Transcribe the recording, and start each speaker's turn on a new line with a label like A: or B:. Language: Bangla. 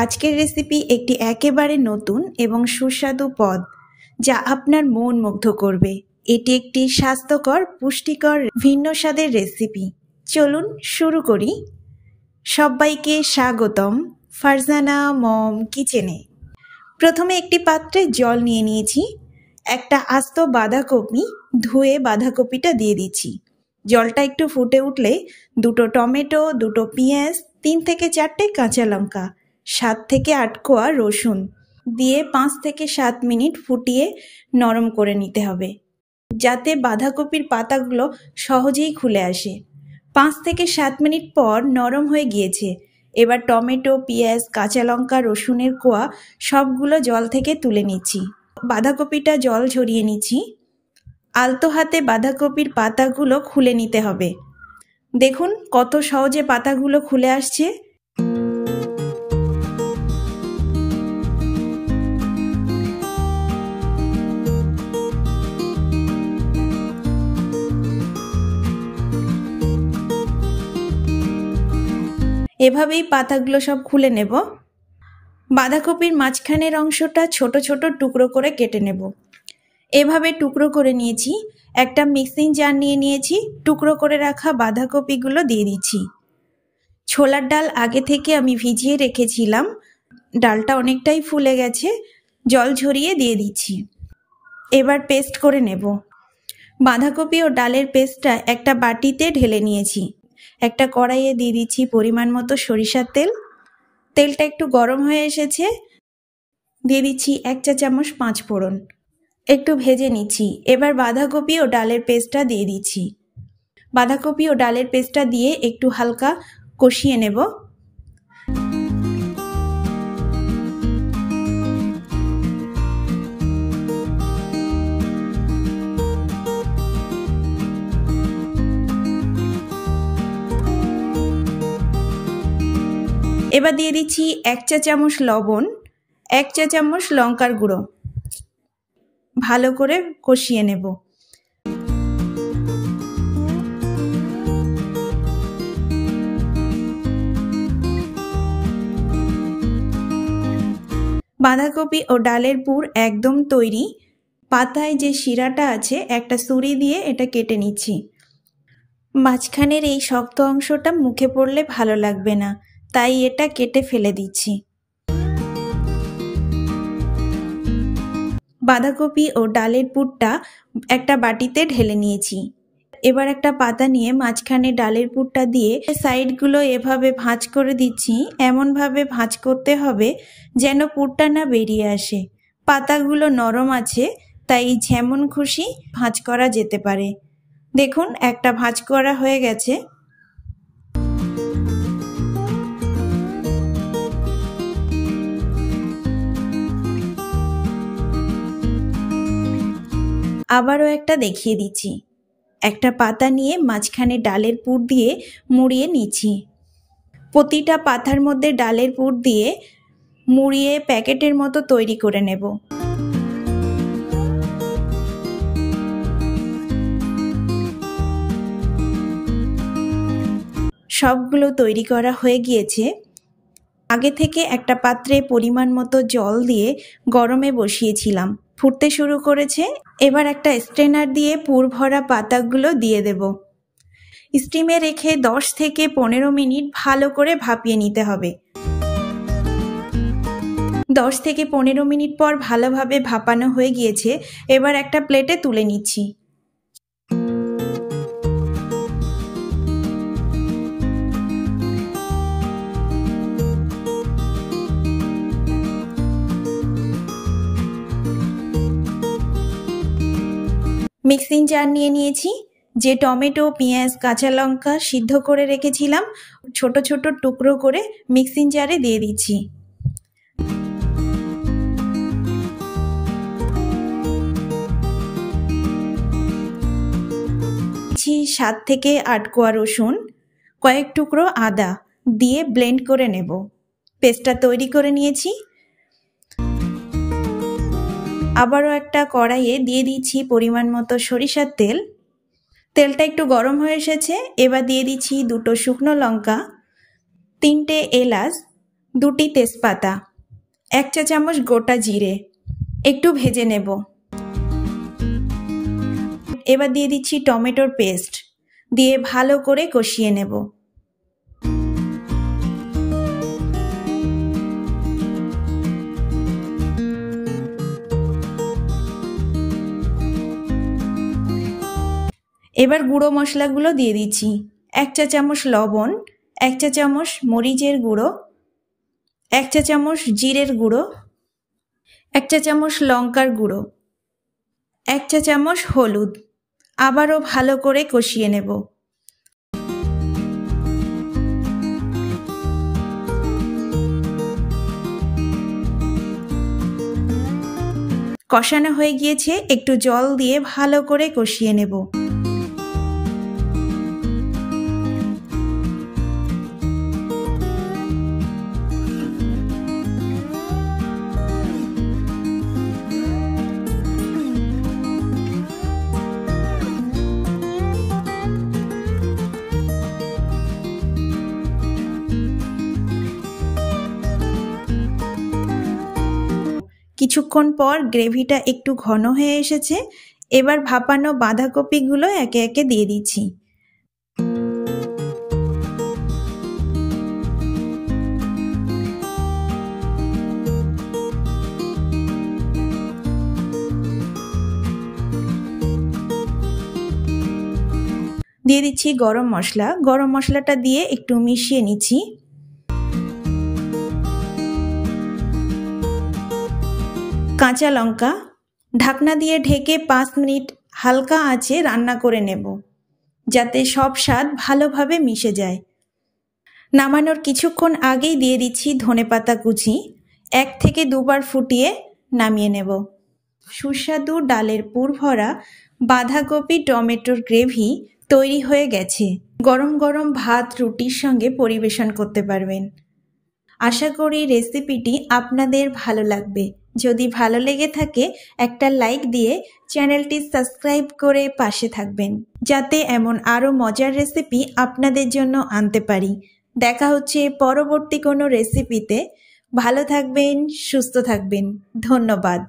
A: আজকের রেসিপি একটি একেবারে নতুন এবং সুস্বাদু পদ যা আপনার মন মুগ্ধ করবে। এটি একটি স্বাস্থ্যকর, পুষ্টিকর, ভিন্ন স্বাদের রেসিপি। চলুন শুরু করি। সবাইকে স্বাগতম ফারজানা মম কিচেনে। প্রথমে একটি পাত্রে জল নিয়ে নিয়েছি। একটা আস্ত বাঁধাকপি ধুয়ে বাঁধাকপিটা দিয়ে দিচ্ছি। জলটা একটু ফুটে উঠলে দুটো টমেটো, দুটো পেঁয়াজ, 3 থেকে 4টে কাঁচা লঙ্কা, 7 থেকে 8 কোয়া রসুন দিয়ে 5 থেকে 7 মিনিট ফুটিয়ে নরম করে নিতে হবে, যাতে বাঁধাকপির পাতাগুলো সহজেই খুলে আসে। 5 থেকে 7 মিনিট পর নরম হয়ে গিয়েছে। এবার টমেটো, পেঁয়াজ, কাঁচা লঙ্কা, রসুনের কোয়া সবগুলো জল থেকে তুলে নিচ্ছি। বাঁধাকপিটা জল ঝরিয়ে নিচ্ছি। আলতো হাতে বাঁধাকপির পাতাগুলো খুলে নিতে হবে। দেখুন কত সহজে পাতাগুলো খুলে আসছে। এভাবেই পাতাগুলো সব খুলে নেব। বাঁধাকপির মাঝখানের অংশটা ছোট ছোট টুকরো করে কেটে নেব। এভাবে টুকরো করে নিয়েছি। একটা মিক্সিং জার নিয়ে নিয়েছি। টুকরো করে রাখা বাঁধাকপিগুলো দিয়ে দিচ্ছি। ছোলার ডাল আগে থেকে আমি ভিজিয়ে রেখেছিলাম। ডালটা অনেকটাই ফুলে গেছে, জল ঝরিয়ে দিয়ে দিচ্ছি। এবার পেস্ট করে নেব। বাঁধাকপি ও ডালের পেস্টটা একটা বাটিতে ঢেলে নিয়েছি। একটা কড়াইয়ে দিয়ে দিচ্ছি পরিমাণ মতো সরিষার তেল। তেলটা একটু গরম হয়ে এসেছে। দিয়ে দিচ্ছি 1 চা চামচ 5 ফোড়ন। একটু ভেজে নিচ্ছি। এবার বাঁধাকপি ও ডালের পেস্টটা দিয়ে দিচ্ছি। বাঁধাকপি ও ডালের পেস্টটা দিয়ে একটু হালকা কষিয়ে নেব। এবার দিয়ে দিচ্ছি 1 চা চামচ লবণ, 1 চা চামচ লঙ্কার গুঁড়ো। ভালো করে কষিয়ে নেব। বাঁধাকপি ও ডালের পুর একদম তৈরি। পাতায় যে শিরাটা আছে একটা ছুরি দিয়ে এটা কেটে নিচ্ছি। মাঝখানের এই শক্ত অংশটা মুখে পড়লে ভালো লাগবে না, তাই এটা কেটে ফেলে দিচ্ছি। বাঁধাকপি ও ডালের পুরটা একটা বাটিতে ঢেলে নিয়েছি। এবার একটা পাতা নিয়ে মাঝখানে ডালের পুরটা দিয়ে সাইডগুলো এভাবে ভাঁজ করে দিচ্ছি। এমনভাবে ভাঁজ করতে হবে যেন পুরটা না বেরিয়ে আসে। পাতাগুলো নরম আছে, তাই যেমন খুশি ভাঁজ করা যেতে পারে। দেখুন একটা ভাঁজ করা হয়ে গেছে। আবারও একটা দেখিয়ে দিচ্ছি। একটা পাতা নিয়ে মাঝখানে ডালের পুর দিয়ে মুড়িয়ে নিচ্ছি। প্রতিটা পাতার মধ্যে ডালের পুর দিয়ে মুড়িয়ে প্যাকেটের মতো তৈরি করে নেব। সবগুলো তৈরি করা হয়ে গিয়েছে। আগে থেকে একটা পাত্রে পরিমাণ মতো জল দিয়ে গরমে বসিয়েছিলাম। ফুটতে শুরু করেছে। এবার একটা স্ট্রেনার দিয়ে পুর ভরা পাতাগুলো দিয়ে দেব। স্টিমে রেখে 10 থেকে 15 মিনিট ভালো করে ভাপিয়ে নিতে হবে। 10 থেকে 15 মিনিট পর ভালোভাবে ভাপানো হয়ে গিয়েছে। এবার একটা প্লেটে তুলে নিচ্ছি। মিক্সিং জার নিয়ে নিয়েছি। যে টমেটো, পেঁয়াজ, কাঁচা লঙ্কা সিদ্ধ করে রেখেছিলাম ছোট ছোট টুকরো করে মিক্সিং জারে দিয়ে দিচ্ছি। 7 থেকে 8 কোয়া রসুন, কয়েক টুকরো আদা দিয়ে ব্লেন্ড করে নেব। পেস্টটা তৈরি করে নিয়েছি। আবারও একটা কড়াইয়ে দিয়ে দিচ্ছি পরিমাণ মতো সরিষার তেল। তেলটা একটু গরম হয়ে এসেছে। এবার দিয়ে দিচ্ছি 2টো শুকনো লঙ্কা, 3টে এলাচ, 2টি তেজপাতা, 1 চা চামচ গোটা জিরে, একটু ভেজে নেব। এবার দিয়ে দিচ্ছি টমেটোর পেস্ট, দিয়ে ভালো করে কষিয়ে নেব। এবার গুঁড়ো মশলাগুলো দিয়ে দিচ্ছি। 1 চা চামচ লবণ, 1 চা চামচ মরিচের গুঁড়ো, 1 চা চামচ জিরের গুঁড়ো, 1 চা চামচ লঙ্কার গুঁড়ো, 1 চা চামচ হলুদ। আবারও ভালো করে কষিয়ে নেব। কষানো হয়ে গিয়েছে, একটু জল দিয়ে ভালো করে কষিয়ে নেব। কিছুক্ষণ পর গ্রেভিটা একটু ঘন হয়ে এসেছে। এবার ভাপানো বাঁধাকপিগুলো একে একে দিয়ে দিচ্ছি। দিয়ে দিচ্ছি গরম মশলা। গরম মশলাটা দিয়ে একটু মিশিয়ে নিচ্ছি। কাঁচা লঙ্কা, ঢাকনা দিয়ে ঢেকে 5 মিনিট হালকা আঁচে রান্না করে নেব, যাতে সব স্বাদ ভালোভাবে মিশে যায়। নামানোর কিছুক্ষণ আগেই দিয়ে দিচ্ছি ধনেপাতা কুচি। 1 থেকে 2 বার ফুটিয়ে নামিয়ে নেব। সুস্বাদু ডালের পুর ভরা বাঁধাকপি টমেটোর গ্রেভি তৈরি হয়ে গেছে। গরম গরম ভাত রুটির সঙ্গে পরিবেশন করতে পারবেন। আশা করি রেসিপিটি আপনাদের ভালো লাগবে। যদি ভালো লেগে থাকে একটা লাইক দিয়ে চ্যানেলটি সাবস্ক্রাইব করে পাশে থাকবেন, যাতে এমন আরও মজার রেসিপি আপনাদের জন্য আনতে পারি। দেখা হচ্ছে পরবর্তী কোনো রেসিপিতে। ভালো থাকবেন, সুস্থ থাকবেন। ধন্যবাদ।